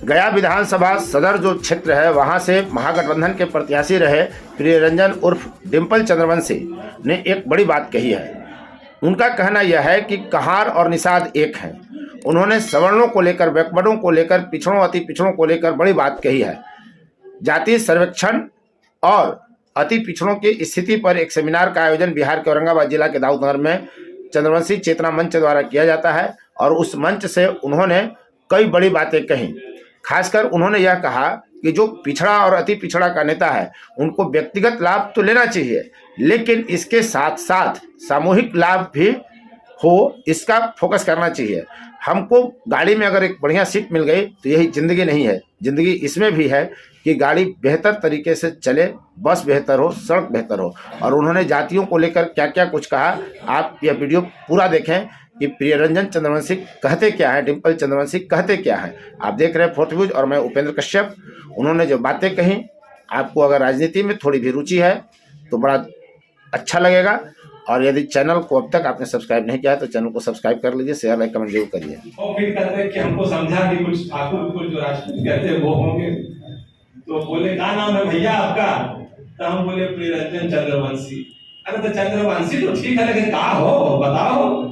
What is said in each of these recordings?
गया विधानसभा सदर जो क्षेत्र है वहां से महागठबंधन के प्रत्याशी रहे प्रियरंजन उर्फ डिम्पल चंद्रवंशी ने एक बड़ी बात कही है। उनका कहना यह है कि कहार और निषाद एक हैं। उन्होंने सवर्णों को लेकर, बैकवर्डों को लेकर, पिछड़ों अति पिछड़ों को लेकर बड़ी बात कही है। जातीय सर्वेक्षण और अति पिछड़ों की स्थिति पर एक सेमिनार का आयोजन बिहार के औरंगाबाद जिला के दाऊदनगर में चंद्रवंशी चेतना मंच द्वारा किया जाता है और उस मंच से उन्होंने कई बड़ी बातें कही। खासकर उन्होंने यह कहा कि जो पिछड़ा और अति पिछड़ा का नेता है उनको व्यक्तिगत लाभ तो लेना चाहिए, लेकिन इसके साथ साथ सामूहिक लाभ भी हो, इसका फोकस करना चाहिए। हमको गाड़ी में अगर एक बढ़िया सीट मिल गई तो यही ज़िंदगी नहीं है। ज़िंदगी इसमें भी है कि गाड़ी बेहतर तरीके से चले, बस बेहतर हो, सड़क बेहतर हो। और उन्होंने जातियों को लेकर क्या क्या कुछ कहा, आप यह वीडियो पूरा देखें कि प्रियरंजन चंद्रवंशी कहते क्या है, डिम्पल चंद्रवंशी कहते क्या है। आप देख रहे हैं फोर्थ व्यूज और मैं उपेंद्र कश्यप। उन्होंने जो बातें कही, आपको अगर राजनीति में थोड़ी भी रुचि है तो बड़ा अच्छा लगेगा। और यदि चैनल को अब तक आपने सब्सक्राइब नहीं किया है तो चैनल को सब्सक्राइब कर लीजिए, शेयर लाइक कमेंट जरूर करिए। और फिर कहते हैं कि हमको समझा कि कुछ ठाकुर कुछ जो राजपूत कहते हैं वो होंगे, तो बोले क्या नाम है भैया आपका? तो हम बोले प्रियरंजन चंद्रवंशी। अरे तो चंद्रवंशी तो ठीक है, लेकिन क्या हो बताओ।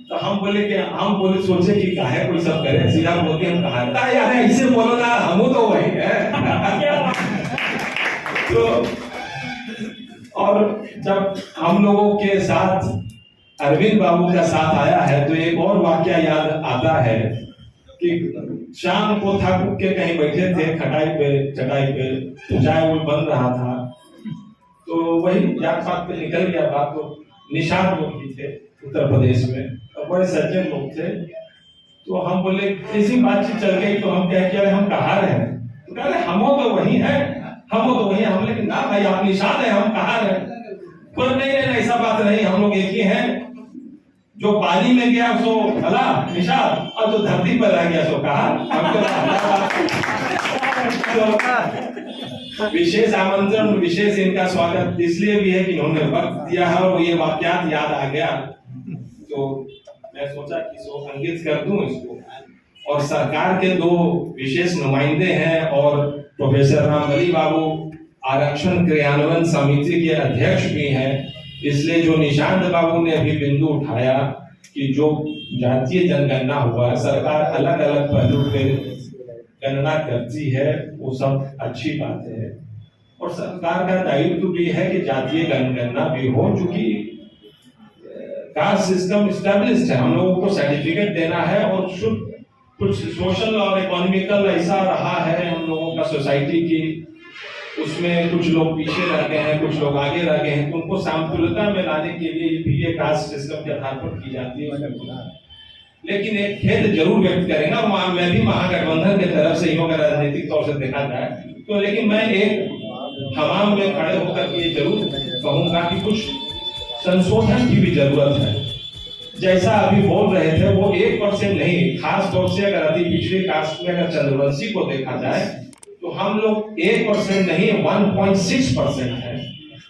तो हम बोले सोचे कि काहे कोई सब करे, सीधा बोलते हम कहा यार ऐसे बोलो ना, हम तो वही है। तो और जब हम लोगों के साथ अरविंद बाबू का साथ आया है तो एक और वाकया याद आता है कि शाम को ठाकुर के कहीं बैठे थे चटाई पे, तो चाय वो बन रहा था, तो वही जात पात पे निकल गया बात। तो निषाद लोग भी थे उत्तर प्रदेश में और बड़े सज्जन लोग थे। तो हम बोले ऐसी बातचीत चल गई, तो हम क्या किया, हम कहा रहे हैं? तो कह रहे हम तो वही है, हम तो वही है। हम लेकिन ना भाई आप निषाद है, हम कहा रहे? पर नहीं ऐसा बात नहीं, हम लोग एक ही हैं। जो पानी में गया सो भला निषाद, और जो धरती पर रह गया सो कहा। तो विशेष आमंत्रण, विशेष इनका स्वागत इसलिए भी है कि इन्होंने वक्त दिया है और ये वाकयात याद आ गया, तो मैं सोचा कि इसको अंकित कर दूं इसको। और सरकार के दो विशेष नुमाइंदे हैं और प्रोफेसर रामबली बाबू आरक्षण क्रियान्वयन समिति के अध्यक्ष भी हैं, इसलिए जो निशांत बाबू ने अभी बिंदु उठाया कि जो जातीय जनगणना हुआ, सरकार अलग अलग पहलू पे गणना करती है, वो सब अच्छी बात है। और सरकार का दायित्व भी है कि जातीय जनगणना भी हो, चूंकि कास्ट सिस्टम स्टैब्लिश्ड है, हम लोगों को सर्टिफिकेट देना है। और कुछ सोशल और इकोनॉमिकल ऐसा रहा है हम लोगों का सोसाइटी की, उसमें कुछ लोग पीछे रह गए हैं, कुछ लोग आगे रह गए हैं, तो उनको समतुल्यता में लाने के लिए भी ये कास्ट सिस्टम के आधार पर की जाती है। लेकिन एक खेद जरूर व्यक्त करेंगे, और मैं भी महागठबंधन की तरफ से ही होगा राजनीतिक तौर से देखा जाए तो, लेकिन मैं एक हमाम में खड़े होकर ये जरूर कहूंगा कि कुछ संशोधन की भी जरूरत है। जैसा अभी बोल रहे थे वो 1% नहीं, खास तौर से अगर अति पिछड़ी कास्ट में अगर चंद्रवंशी को देखा जाए तो हम लोग 1% नहीं 1.6% है,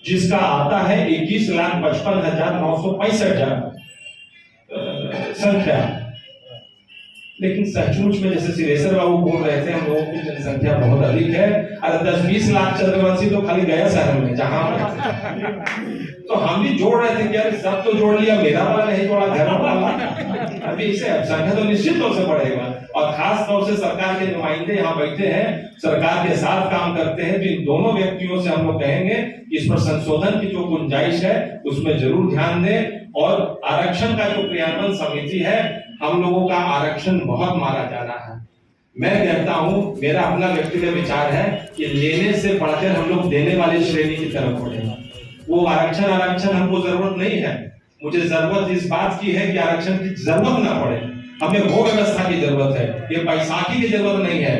जिसका आता है 21,55,965 संख्या। लेकिन सचमुच में जैसे सिरेश्वर बाबू बोल रहे थे, हम लोगों की जनसंख्या बहुत अधिक है। अरे 10-20 लाख चंद्रवंशी तो खाली गया शहर में जहां तो हम भी जोड़ रहे थे कि यार सब तो जोड़ लिया, मेरा वाला नहीं जोड़ा, घर वाला। अभी इसे संख्या तो निश्चित तौर से बढ़ेगा। और खास तौर से सरकार के नुमाइंदे यहाँ बैठे हैं, सरकार के साथ काम करते हैं, तो इन दोनों व्यक्तियों से हम लोग कहेंगे कि इस पर संशोधन की जो गुंजाइश है उसमें जरूर ध्यान दें। और आरक्षण का जो क्रियान्वयन समिति है, हम लोगों का आरक्षण बहुत मारा जा रहा है। मैं कहता हूं, मेरा अपना व्यक्तिगत विचार है कि लेने से बढ़कर हम लोग देने वाली श्रेणी की तरफ बढ़ेगा। वो आरक्षण हमको जरूरत नहीं है। मुझे जरूरत इस बात की है कि आरक्षण की जरूरत ना पड़े, हमें वो व्यवस्था की जरूरत है, ये बैसाखी की जरूरत नहीं है।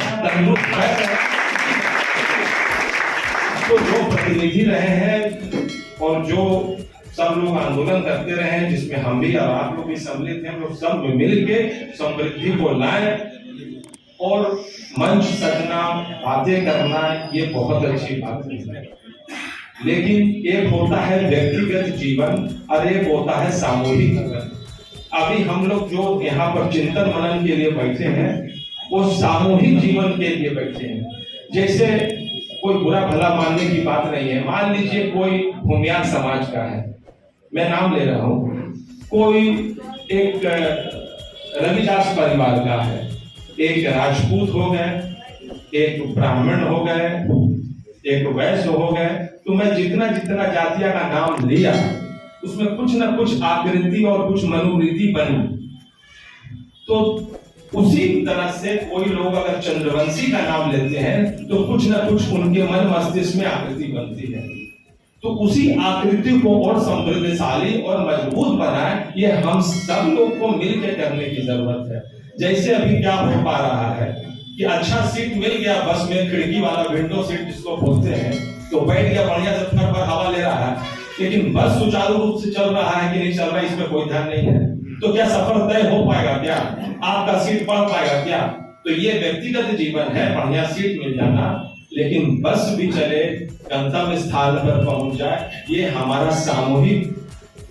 तो जो प्रतिनिधि रहे हैं और जो सब लोग आंदोलन करते रहे, जिसमें हम भी और आप लोग भी सम्मिलित हैं, हम लोग सब मिल के समृद्धि को लाएं और मंच सजना, बातें करना, ये बहुत अच्छी बात है। लेकिन एक होता है व्यक्तिगत जीवन और एक होता है सामूहिक जीवन। अभी हम लोग जो यहाँ पर चिंतन मनन के लिए बैठे हैं, वो सामूहिक जीवन के लिए बैठे हैं। जैसे कोई बुरा भला मानने की बात नहीं है। मान लीजिए कोई भूमियार समाज का है, मैं नाम ले रहा हूं, कोई एक रविदास परिवार का है, एक राजपूत हो गए, एक ब्राह्मण हो गए, एक वैश्य हो गए, तो मैं जितना जितना जातिया का नाम लिया उसमें कुछ ना कुछ आकृति और कुछ मनोवृत्ति बनी। तो उसी तरह से कोई लोग अगर चंद्रवंशी का नाम लेते हैं तो कुछ ना कुछ उनके मन मस्तिष्क में आकृति बनती है। तो उसी आकृति को और समृद्धशाली और मजबूत बनाए, ये हम सब लोग को मिलकर करने की जरूरत है। जैसे अभी क्या हो पा रहा है कि अच्छा सीट मिल गया बस में, खिड़की वाला विंडो सीट जिसको बोलते हैं, तो बैठ गया बढ़िया से फर पर हवा ले रहा है, लेकिन बस सुचारू रूप से चल रहा है कि नहीं चल रहा है इसमें कोई ध्यान नहीं है। तो क्या सफर तय हो पाएगा? क्या आपका सीट बढ़ पाएगा? क्या? तो ये व्यक्तिगत जीवन है, बढ़िया सीट मिल जाना, लेकिन बस भी चले, गंतव्य स्थान पर पहुंच जाए, ये हमारा सामूहिक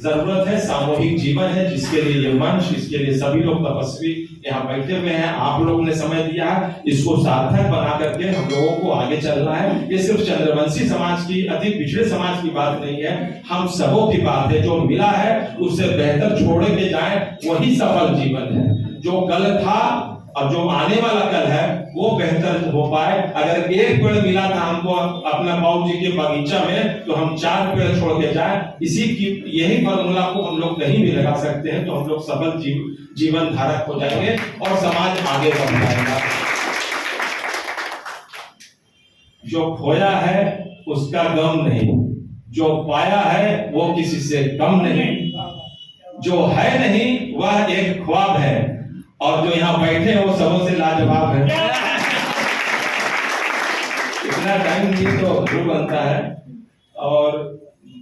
जरूरत है, सामूहिक जीवन है, जिसके लिए ये मंच, इसके लिए सभी लोग तपस्वी यहाँ बैठे हुए हैं। आप लोगों ने समय दिया है, इसको सार्थक बना करके हम लोगों को आगे चलना है। ये सिर्फ चंद्रवंशी समाज की, अति पिछड़े समाज की बात नहीं है, हम सबों की बात है। जो मिला है उससे बेहतर छोड़ के जाए, वही सफल जीवन है। जो कल था और जो आने वाला कल है वो बेहतर हो पाए। अगर एक पेड़ मिला था हमको अपना बाबू जी के बगीचा में, तो हम 4 पेड़ छोड़ के जाए, इसी की यही फॉर्मूला को हम लोग कहीं भी लगा सकते हैं, तो हम लोग सफल जीवन धारक हो जाएंगे और समाज आगे बढ़ जाएगा। जो खोया है उसका गम नहीं, जो पाया है वो किसी से कम नहीं, जो है नहीं वह एक ख्वाब है, और जो यहाँ बैठे हैं वो सबों से लाजवाब है। इतना टाइम भी तो जरूर बनता है, और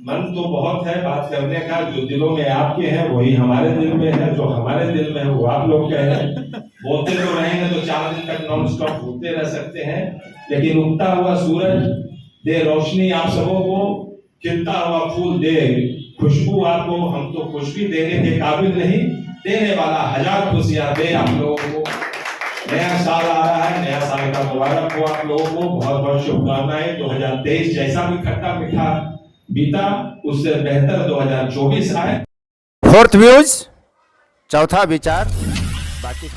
मन तो बहुत है बात करने का। जो दिलों में आपके हैं वही हमारे दिल में है, जो हमारे दिल में है वो आप लोग के हैं। बोलते तो रहेंगे तो 4 दिन तक नॉन स्टॉप बोलते रह सकते हैं, लेकिन उगता हुआ सूरज दे रोशनी आप सबों को, खिलता हुआ फूल दे खुशबू आपको। हम तो खुशबू देने के काबिल नहीं, देने वाला 1000 खुशियां दे आप लोगों को। नया साल आ रहा है, नया साल का मुबारक हो आप लोगों को, बहुत बहुत शुभकामनाएं। 2023 जैसा भी खट्टा मीठा बीता, उससे बेहतर 2024 आए। 4th व्यूज, चौथा विचार, बाकी